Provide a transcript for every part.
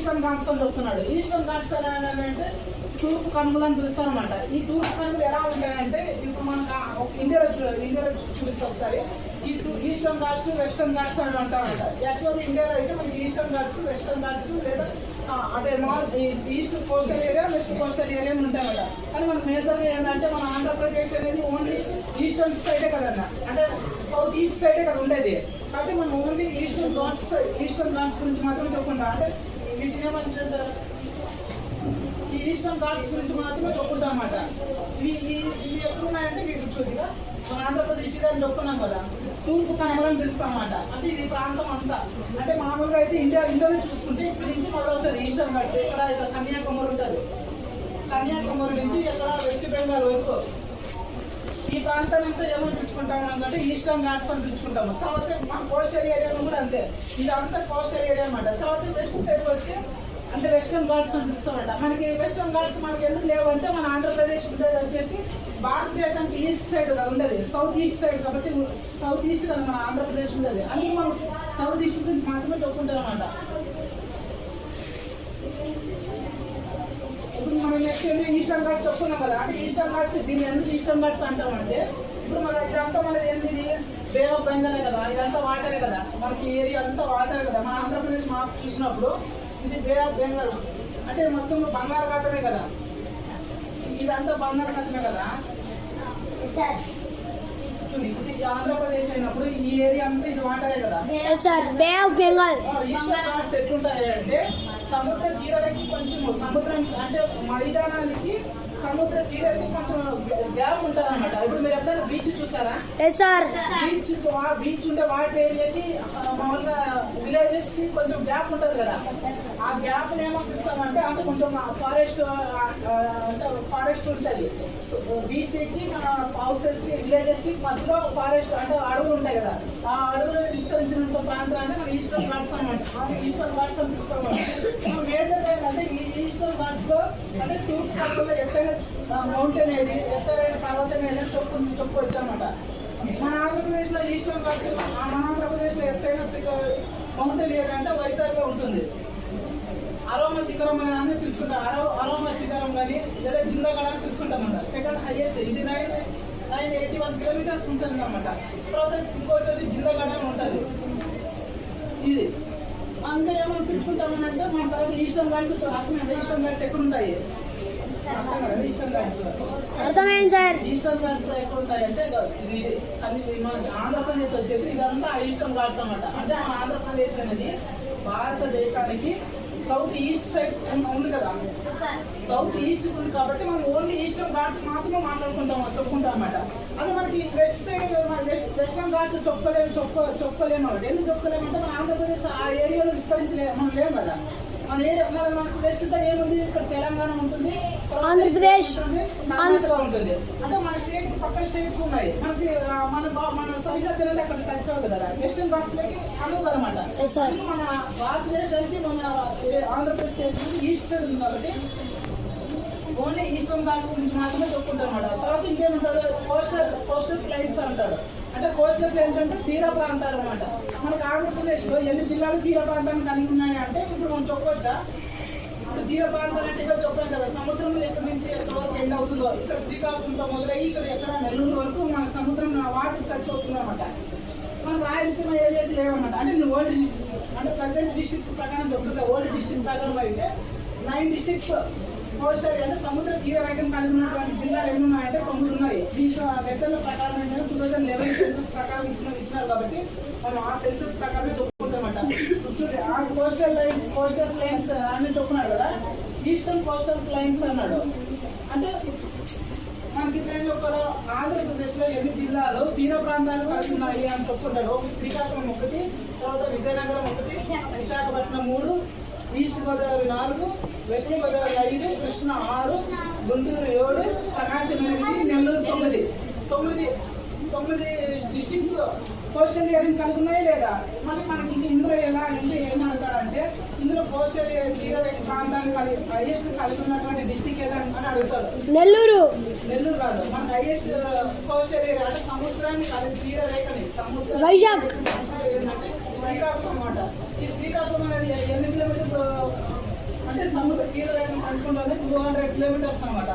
Eastern Ghats అని చెప్తున్నాడు. Eastern Ghats అంటే తూర్పు కనుమలు అని పిలుస్తారన్నమాట. ఈ తూర్పు కనుమలు ఎలా ఉంటాయంటే ఇప్పుడు మనకు ఇండియాలో చూపిస్తాం ఒకసారి. ఈ ఈస్టర్న్ ఘాట్స్ వెస్టర్న్ ఘాట్స్ అని అంటారన్నమాట. యాక్చువల్గా ఇండియాలో అయితే మనకి ఈస్టర్న్ ఘాట్స్ వెస్టర్న్ ఘాట్స్ లేదా అంటే east coastal area west coastal area ఉంటాయన్నమాట. కానీ మనకు మేజర్గా ఏంటంటే మన ఆంధ్రప్రదేశ్ అనేది ఓన్లీ ఈస్టర్న్ సైడే కదన్న, అంటే సౌత్ ఈస్ట్ సైడే కదా ఉండేది. కాబట్టి మనం ఓన్లీ ఈస్టర్న్ ఘాట్స్ గురించి మాత్రమే చెప్పుకుంటాం. అంటే వీటిని ఏమని చెప్తారు, ఈ ఈస్టర్న్ ఘాట్స్ గురించి మాత్రమే చెప్పుకుంటాం అన్నమాట. ఇవి ఎక్కడున్నాయంటే వీటి చూద్దిగా మన ఆంధ్రప్రదేశ్ అని చెప్పుకున్నాం కదా, తూర్పు కనుమలని పిలుస్తాం అన్నమాట. అంటే ఇది ప్రాంతం అంతా అంటే మామూలుగా అయితే ఇండియాలో చూసుకుంటే ఇక్కడి నుంచి మొదలవుతుంది ఈస్టర్న్ ఘాట్స్. ఇక్కడ కన్యాకుమారి ఉంటుంది, కన్యాకుమారి నుంచి ఇక్కడ వెస్ట్ బెంగాల్ వరకు ఈ ప్రాంతాన్ని అంతా ఏమని పిలుచుకుంటాము అంటే ఈస్టర్న్ ఘాట్స్ అని పిలుచుకుంటాము. తర్వాత మన కోస్టల్ ఏరియాలో కూడా అంతే, ఇదంతా కోస్టల్ ఏరియా అనమాట. తర్వాత వెస్ట్ సైడ్ వచ్చి అంటే వెస్టర్న్ ఘాట్స్ అని పిలుస్తామంట. మనకి వెస్టర్న్ ఘాట్స్ మనకి ఎందుకు లేవంటే మన ఆంధ్రప్రదేశ్ వచ్చేసి భారతదేశానికి ఈస్ట్ సైడ్ కదా ఉండేది, సౌత్ ఈస్ట్ సైడ్. కాబట్టి సౌత్ ఈస్ట్ కదా మన ఆంధ్రప్రదేశ్ ఉండేది, అందుకే మనం సౌత్ ఈస్ట్ గురించి మాత్రమే చెప్పుకుంటాం అన్నమాట. ఇప్పుడు మనం నెక్స్ట్ ఈస్టర్న్ ఘాట్స్ చెప్పుకున్నాం కదా. అంటే ఈస్టర్న్ ఘాట్స్ దీన్ని ఎందుకు ఈస్టర్న్ ఘాట్స్ అంటామంటే ఇప్పుడు మన ఇదంతా మనది ఏంటి, బే ఆఫ్ బెంగాలే కదా, ఇదంతా వాటరే కదా, మనకి ఏరియా అంతా వాటరే కదా. మన ఆంధ్రప్రదేశ్ మ్యాప్ చూసినప్పుడు ఇది బే ఆఫ్ బెంగాల్ అంటే మొత్తం బంగాళాఖాతమే కదా, ఇదంతా బంగాళాఖాతమే కదా. ఇది ఆంధ్రప్రదేశ్ అయినప్పుడు ఈ ఏరియా అంతా ఇది వాటరే కదా. ఈస్టర్న్ ఘాట్స్ ఎట్లుంటాయి అంటే సముద్ర తీరానికి కొంచెం సముద్రం అంటే మైదానానికి సముద్ర తీరానికి కొంచెం గ్యాప్ ఉంటుంది అనమాట. ఇప్పుడు మీరు ఎప్పుడైనా బీచ్ చూసారా? బీచ్ ఉండే వాటర్ ఏరియాకి మామూలుగా విలేజెస్ కి కొంచెం గ్యాప్ ఉంటుంది కదా. ఆ గ్యాప్ ఏమో చూసామంటే అంటే కొంచెం ఫారెస్ట్ అంటే ఫారెస్ట్ ఉంటుంది. బీచ్ కి మన హౌసెస్ కి విలేజెస్ కి మధ్యలో ఫారెస్ట్ అంటే అడవులు ఉంటాయి కదా. ఆ అడవులు విస్తరించిన ప్రాంతాన్ని మనం ఈస్టర్న్ ఘాట్స్ అనమాట. ఈస్టర్న్ ఘాట్స్ అని పిలుస్తాం. మేజర్ ఏంటంటే ఈ ఈస్టర్న్ ఘాట్స్ లో అంటే తూర్పు కనుమల్లో ఎక్కడైనా మౌంటైన్ ఏది ఎత్తైన పర్వతం ఏదైనా చెప్పుకోవచ్చు అనమాట. మన ఆంధ్రప్రదేశ్ లో ఈస్టర్న్ ఘాట్స్ మన ఆంధ్రప్రదేశ్ లో ఎత్తైన మౌంటైన్ ఏరియా అంటే వైజాగ్ లో ఉంటుంది. అరోమ శిఖరం అని పిలుచుకుంటాం, అరోమ శిఖరం కానీ లేదా జిందాగఢ్ అని పిలుచుకుంటాం అన్నమాట. సెకండ్ హైయెస్ట్ ఇది 981 కిలోమీటర్స్ ఉంటుంది అన్నమాట. తర్వాత ఇంకోటి జిందాగఢ్ అని ఉంటుంది. ఇది అంతా ఏమని పిలుచుకుంటామని అంటే మన తర్వాత ఈస్టర్న్ ఘాట్స్ అర్థమైంది. ఈస్టర్న్ ఘాట్స్ ఎక్కడ ఉంటాయి అర్థం కదా. ఈస్టర్న్ ఘాట్స్ అర్థమైంది సార్. ఈస్టర్న్ ఘాట్స్ ఎక్కడ ఉంటాయి అంటే ఇది మన ఆంధ్రప్రదేశ్ వచ్చేసి ఇదంతా ఈస్టర్న్ ఘాట్స్ అన్నమాట. అంటే మన ఆంధ్రప్రదేశ్ అనేది భారతదేశానికి సౌత్ ఈస్ట్ సైడ్ ఉంది కదా, సౌత్ ఈస్ట్ ఉంది కాబట్టి మనం ఓన్లీ ఈస్టర్న్ ఘాట్స్ మాత్రమే చెప్పుకుంటాం అన్నమాట. అదే మనకి వెస్ట్ సైడ్ వెస్టర్న్ ఘాట్స్ చెప్పుకోలేము అన్నమాట. ఎందుకు చెప్పుకోలేమంటే మన ఆంధ్రప్రదేశ్ ఆ ఏరియాలో విస్తరించలేము, మనం లేము కదా. మన ఏరియా మనకి వెస్ట్ సైడ్ ఏముంది, ఇక్కడ తెలంగాణ ఉంటుంది, ఆంధ్రప్రదేశ్ కర్ణాటక ఉంటుంది. అంటే మన స్టేట్ పక్కన స్టేట్స్ ఉన్నాయి. మనకి మన సరిహద్దు అనేది అక్కడ టచ్ అవుతుంది కదా. వెస్టర్న్ ఘాట్స్ లకి అనువు అనమాట. మన భారతదేశానికి మన ఆంధ్రప్రదేశ్ స్టేట్ ఈస్ట్ సైడ్ ఉంది కాబట్టి ఓన్లీ ఈస్టర్న్ ఘాట్స్ గురించి మాత్రమే చెప్పుకుంటాం అన్నమాట. తర్వాత ఇంకేమంటాడు, కోస్టల్ ప్లైన్స్ అంటాడు. అంటే కోస్టల్ ప్లైన్స్ అంటే తీర ప్రాంతాలు అనమాట. మనకి ఆంధ్రప్రదేశ్ లో ఎన్ని జిల్లాలు తీర ప్రాంతాన్ని కలిగి ఉన్నాయి అంటే ఇప్పుడు మనం చెప్పొచ్చా? ఇప్పుడు తీర ప్రాంతాలు అంటే ఇక్కడ చెప్పాను కదా, సముద్రం ఎక్కడి నుంచి ఎక్కడ వరకు ఎండ్ అవుతుందో, ఇక్కడ శ్రీకాకుళంతో మొదలయ్యి ఇక్కడ ఎక్కడ నెల్లూరు వరకు మన సముద్రం వాటర్ టచ్ అవుతుంది అనమాట. మన రాయలసీమ ఏరియాకి లేవన్నమాట. అంటే నేను ఓల్డ్ అంటే ప్రజెంట్ డిస్ట్రిక్ట్స్ ప్రకారం చెప్తుంటే ఓల్డ్ డిస్ట్రిక్ట్ ప్రకారం అయితే 9 డిస్ట్రిక్ట్స్ కోస్టల్ అంటే సముద్ర తీర రేఖను కలిగి ఉన్నటువంటి జిల్లాలు ఎన్ని ఉన్నాయంటే 9 ఉన్నాయి. దీంట్లో వెసల్ ప్రకారం ఏంటంటే 2011 సెన్సస్ ప్రకారం ఇచ్చినారు కాబట్టి మనం ఆ సెన్సస్ ప్రకారమే చెప్పుకుంటామన్నమాట. ఆ కోస్టల్ ప్లైన్స్ అని చెప్పుకున్నాడు కదా, ఈస్టర్న్ కోస్టల్ ప్లైన్స్ అన్నాడు. అంటే మనకి ఆంధ్రప్రదేశ్ లో ఎన్ని జిల్లాలు తీర ప్రాంతాలు కలిసి ఉన్నాయి అని చెప్పుకుంటాడు. శ్రీకాకుళం 1, తర్వాత విజయనగరం 1, విశాఖపట్నం 3, ఈస్ట్ గోదావరి 4, వెస్ట్ గోదావరి 5, కృష్ణా 6, గుంటూరు 7, ప్రకాశం 8, నెల్లూరు 9 డిస్ట్రిక్ట్స్ కోస్టల్ ఏరియాని కలిగి ఉన్నాయి లేదా. మళ్ళీ మనకి ఇందులో ఏమడతాడంటే ఇందులో కోస్టల్ తీర ప్రాంతాన్ని హైయెస్ట్ కలిగి ఉన్నటువంటి డిస్ట్రిక్ట్ ఏదని అడుగుతాడు. నెల్లూరు కాదు, మనకి హైయెస్ట్ కోస్టల్ ఏరియా అంటే సముద్రాన్ని తీర రేఖని వైజాగ్ శ్రీకాకుళం అన్నమాట. ఈ శ్రీకాకుళం అనేది ఎన్ని కిలోమీటర్లు ఉంటుంది 200 కిలోమీటర్స్ అనమాట.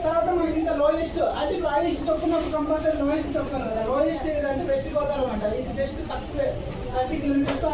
తర్వాత మనకి ఇంకా లోయెస్ట్ అంటే ఇప్పుడు హైయెస్ట్ చెప్పుకున్నప్పుడు కంపల్సరీ లోయెస్ట్ చెప్పుకోవాలి కదా. లోయెస్ట్ అంటే వెస్ట్ గోదావరి అనమాట. ఇది జస్ట్ తక్కువే 30 కిలోమీటర్స్